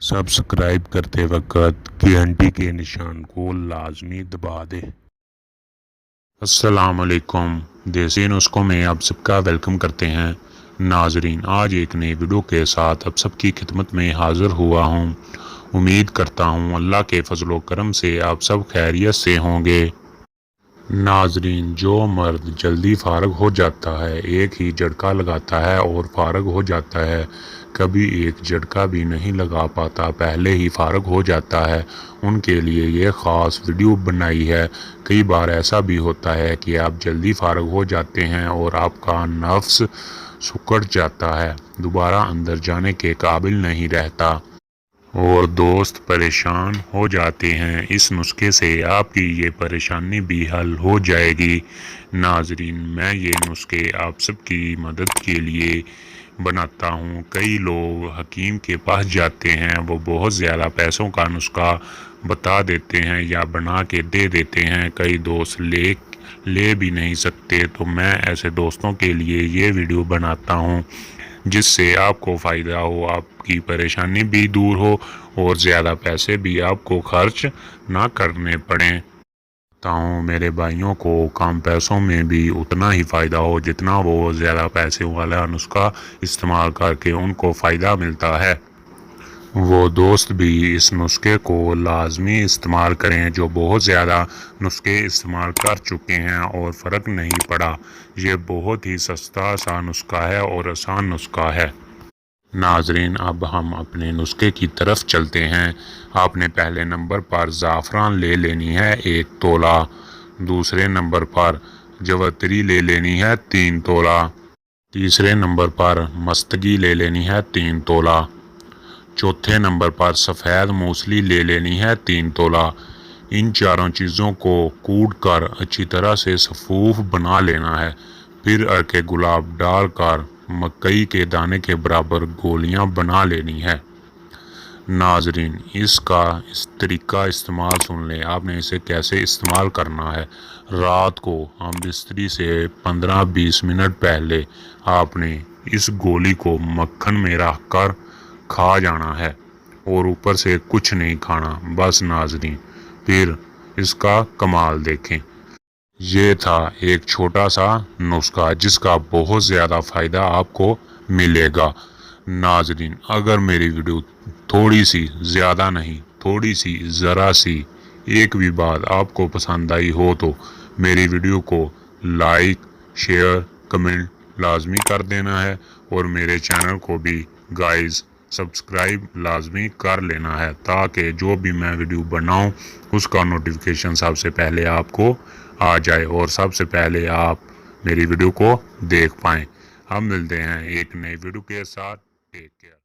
Subscribe करते वक्त घंटी के निशान को लाजमी दबा दे। अस्सलाम वालेकुम, देसी नुस्खों में आप सबका वेलकम करते हैं। नाजरीन, आज एक नई वीडियो के साथ आप सबकी खिदमत में हाजिर हुआ हूँ। उम्मीद करता हूँ अल्लाह के फजलो करम से आप सब खैरियत से होंगे। नाजरीन, जो मर्द जल्दी फारग हो जाता है, एक ही झटका लगाता है और फारग हो जाता है, कभी एक झटका भी नहीं लगा पाता, पहले ही फारग हो जाता है, उनके लिए ये ख़ास वीडियो बनाई है। कई बार ऐसा भी होता है कि आप जल्दी फारग हो जाते हैं और आपका नफ्स सुकड़ जाता है, दोबारा अंदर जाने के काबिल नहीं रहता और दोस्त परेशान हो जाते हैं। इस नुस्खे से आपकी ये परेशानी भी हल हो जाएगी। नाजरीन, मैं ये नुस्खे आप सबकी मदद के लिए बनाता हूँ। कई लोग हकीम के पास जाते हैं, वो बहुत ज़्यादा पैसों का नुस्खा बता देते हैं या बना के दे देते हैं। कई दोस्त ले भी नहीं सकते, तो मैं ऐसे दोस्तों के लिए ये वीडियो बनाता हूँ जिससे आपको फ़ायदा हो, आपकी परेशानी भी दूर हो और ज़्यादा पैसे भी आपको खर्च ना करने पड़ें। ताऊं मेरे भाइयों को कम पैसों में भी उतना ही फ़ायदा हो जितना वो ज़्यादा पैसे वाला नुस्खा इस्तेमाल करके उनको फ़ायदा मिलता है। वो दोस्त भी इस नुस्खे को लाजमी इस्तेमाल करें जो बहुत ज़्यादा नुस्खे इस्तेमाल कर चुके हैं और फ़र्क नहीं पड़ा। ये बहुत ही सस्ता सा नुस्खा है और आसान नुस्खा है। नाजरीन, अब हम अपने नुस्खे की तरफ चलते हैं। आपने पहले नंबर पर ज़ाफ़रान ले लेनी है 1 तोला, दूसरे नंबर पर जवतरी ले लेनी है 3 तोला, तीसरे नंबर पर मस्तगी ले लेनी है 3 तोला, चौथे नंबर पर सफ़ेद मूसली ले लेनी है 3 तोला। इन चारों चीज़ों को कूट कर अच्छी तरह से सफ़ूफ बना लेना है। फिर अरके गुलाब डालकर मकई के दाने के बराबर गोलियां बना लेनी है। नाजरीन, इस तरीका इस्तेमाल सुन लें। आपने इसे कैसे इस्तेमाल करना है। रात को हम बिस्तरी से 15-20 मिनट पहले आपने इस गोली को मक्खन में रख कर खा जाना है और ऊपर से कुछ नहीं खाना, बस। नाजरीन, फिर इसका कमाल देखें। ये था एक छोटा सा नुस्खा जिसका बहुत ज़्यादा फ़ायदा आपको मिलेगा। नाजरीन, अगर मेरी वीडियो थोड़ी सी, ज़्यादा नहीं, थोड़ी सी, ज़रा सी एक भी बात आपको पसंद आई हो तो मेरी वीडियो को लाइक, शेयर, कमेंट लाजमी कर देना है और मेरे चैनल को भी गाइस सब्सक्राइब लाजमी कर लेना है ताकि जो भी मैं वीडियो बनाऊं उसका नोटिफिकेशन सबसे पहले आपको आ जाए और सबसे पहले आप मेरी वीडियो को देख पाएं। हम मिलते हैं एक नई वीडियो के साथ। Take care.